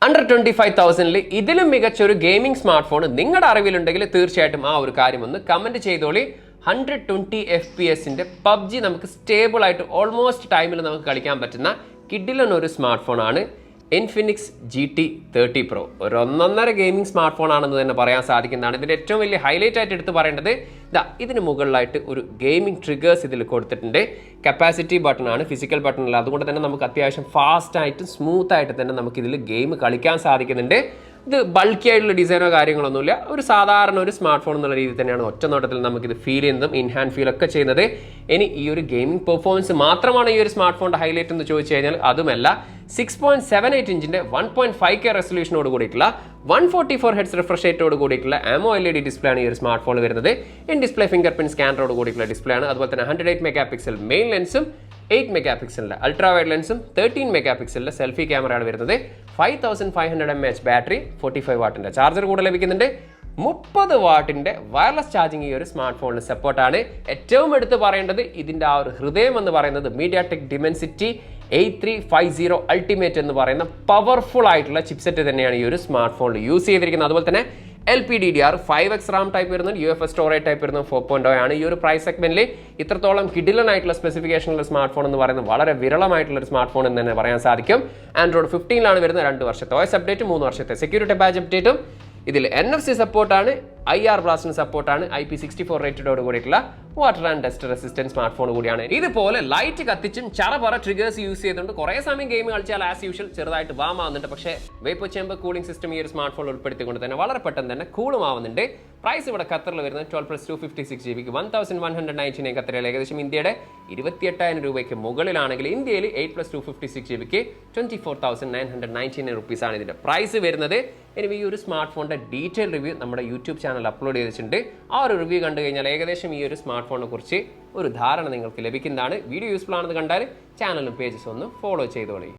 Under 25,000 ഇതിലും മികച്ച ഒരു ഗെയിമിംഗ് സ്മാർട്ട് ഫോൺ നിങ്ങളുടെ അറിവിലുണ്ടെങ്കിൽ തീർച്ചയായിട്ടും ആ ഒരു കാര്യം ഒന്ന് കമന്റ് ചെയ്തോളി. 120 FPS പബ്ജി നമുക്ക് സ്റ്റേബിൾ ആയിട്ട് ഓൾമോസ്റ്റ് ടൈമിൽ നമുക്ക് കളിക്കാൻ പറ്റുന്ന കിഡിലൻ ഒരു സ്മാർട്ട് ഫോൺ ആണ് ഇൻഫിനിക്സ് GT30 Pro. ഒരു ഒന്നൊന്നര ഗെയിമിംഗ് സ്മാർട്ട് ഫോൺ ആണെന്ന് തന്നെ പറയാൻ സാധിക്കുന്നതാണ്. ഇതിൻ്റെ ഏറ്റവും വലിയ ഹൈലൈറ്റ് ആയിട്ട് എടുത്ത് പറയേണ്ടത് ഇതിന് മുകളിലായിട്ട് ഒരു ഗെയിമിംഗ് ട്രിഗേഴ്സ് ഇതിൽ കൊടുത്തിട്ടുണ്ട്. കപ്പാസിറ്റി ബട്ടൺ ആണ്, ഫിസിക്കൽ ബട്ടൺ അല്ല. അതുകൊണ്ട് തന്നെ നമുക്ക് അത്യാവശ്യം ഫാസ്റ്റ് ആയിട്ട് സ്മൂത്ത് ആയിട്ട് തന്നെ നമുക്ക് ഇതിൽ ഗെയിം കളിക്കാൻ സാധിക്കുന്നുണ്ട്. ഇത് ബൾക്കി ആയിട്ടുള്ള ഡിസൈനോ കാര്യങ്ങളൊന്നുമില്ല, ഒരു സാധാരണ ഒരു സ്മാർട്ട് ഫോൺ എന്നുള്ള രീതിയിൽ തന്നെയാണ് ഒറ്റ നോട്ടത്തിൽ നമുക്കിത് ഫീൽ ചെയ്യുന്നതും ഇൻഹാൻഡ് ഫീൽ ഒക്കെ ചെയ്യുന്നത്. ഇനി ഈ ഒരു ഗെയിമിംഗ് പെർഫോമൻസ് മാത്രമാണ് ഈ ഒരു സ്മാർട്ട് ഫോണിന്റെ ഹൈലൈറ്റ് എന്ന് ചോദിച്ചു കഴിഞ്ഞാൽ അതുമല്ല. 6.78 ഇഞ്ചിന്റെ 1.5K റെസൊല്യൂഷനോട് കൂടിയിട്ടുള്ള 144 ഹെർട്സ് റിഫ്രഷ് റേറ്റോട് കൂടിയിട്ടുള്ള AMOLED ഡിസ്പ്ലേ ആണ് ഈ ഒരു സ്മാർട്ട് ഫോൺ വരുന്നത്. ഇൻ ഡിസ്പ്ലേ ഫിംഗർ പ്രിന്റ് സ്കാനറോട് കൂടിയിട്ടുള്ള ഡിസ്പ്ലേ ആണ്. അതുപോലെ തന്നെ 108 മെഗാ മെയിൻ ലെൻസും 8 മെഗാ അൾട്രാ വൈഡ് ലെൻസും 13 മെഗാ സെൽഫി ക്യാമറയാണ് വരുന്നത്. 5500 mAh ബാറ്ററി, 45 വാട്ടിന്റെ ചാർജർ കൂടെ ലഭിക്കുന്നുണ്ട്. 30 വാട്ടിന്റെ വയർലെസ് ചാർജിങ് ഈ ഒരു സ്മാർട്ട് ഫോണിന് സപ്പോർട്ടാണ്. ഏറ്റവും എടുത്ത് പറയേണ്ടത് ഇതിന്റെ ആ ഒരു ഹൃദയം എന്ന് പറയുന്നത് MediaTek Dimensity 8350 അൾട്ടിമേറ്റ് എന്ന് പറയുന്ന പവർഫുൾ ആയിട്ടുള്ള ചിപ്സെറ്റ് തന്നെയാണ് ഈ ഒരു സ്മാർട്ട് ഫോണിൽ യൂസ് ചെയ്തിരിക്കുന്നത്. അതുപോലെ തന്നെ LPDDR 5x RAM ടൈപ്പ് വരുന്നത്, UFS സ്റ്റോറേജ് ടൈപ്പ് വരുന്നത് 4.0 ആണ്. ഈ ഒരു പ്രൈസ് സെഗ്മെന്റിൽ ഇത്രത്തോളം കിഡിലൻ ആയിട്ടുള്ള സ്പെസിഫിക്കേഷനുള്ള സ്മാർട്ട് ഫോൺ എന്ന് പറയുന്നത് വളരെ വിരളമായിട്ടുള്ള ഒരു സ്മാർട്ട് ഫോൺ എന്ന് തന്നെ പറയാൻ സാധിക്കും. Android 15 വരുന്നത്, 2 വർഷത്തെ OS അപ്ഡേറ്റ്, 3 വർഷത്തെ സെക്യൂരിറ്റി ബാച്ച് അപ്ഡേറ്റും. ഇതിൽ NFC സപ്പോർട്ടാണ്, IR ബ്ലാസ്റ്റിന് സപ്പോർട്ടാണ്, IP64 റേറ്റഡോട് കൂടിയിട്ടുള്ള water and dust resistance smart phone കൂടിയാണ്. ഇതുപോലെ ലൈറ്റ് കത്തിച്ചും ചറപറ ട്രിഗേഴ്സ് യൂസ് ചെയ്തുകൊണ്ട് കുറേ സമയം ഗെയിം കളിച്ചാൽ ആസ് യൂഷ്വൽ ചെറുതായിട്ട് വാം ആവുന്നുണ്ട്. പക്ഷേ വേപ്പർ ചേമ്പർ കൂളിംഗ് സിസ്റ്റം ഈ ഒരു സ്മാർട്ട് ഫോൺ ഉൾപ്പെടുത്തിക്കൊണ്ട് തന്നെ വളരെ പെട്ടെന്ന് തന്നെ കൂളും ആവുന്നുണ്ട്. പ്രൈസ് ഇവിടെ ഖത്തറിൽ വരുന്നത് 12+256GB 1199 ഖത്തറിൽ, ഏകദേശം ഇന്ത്യയുടെ 28,000 രൂപയ്ക്ക് മുകളിലാണെങ്കിൽ ഇന്ത്യയിൽ 8+256GB 24,999 റുപ്പീസ് ആണ് ഇതിന്റെ പ്രൈസ് വരുന്നത്. ഇനി ഈ ഒരു സ്മാർട്ട് ഫോണിന്റെ ഡീറ്റെയിൽ റിവ്യൂ നമ്മുടെ യൂട്യൂബ് ചാനൽ അപ്ലോഡ് ചെയ്തിട്ടുണ്ട്. ആ ഒരു റിവ്യൂ കണ്ടു കഴിഞ്ഞാൽ ഏകദേശം ഈ ഒരു സ്മാർട്ട് ഫോണിനെ കുറിച്ച് ഒരു ധാരണ നിങ്ങൾക്ക് ലഭിക്കുന്നതാണ്. വീഡിയോ യൂസ്ഫുൾ ആണെന്ന് കണ്ടാൽ ചാനലും പേജസ് ഒന്ന് ഫോളോ ചെയ്തോളി.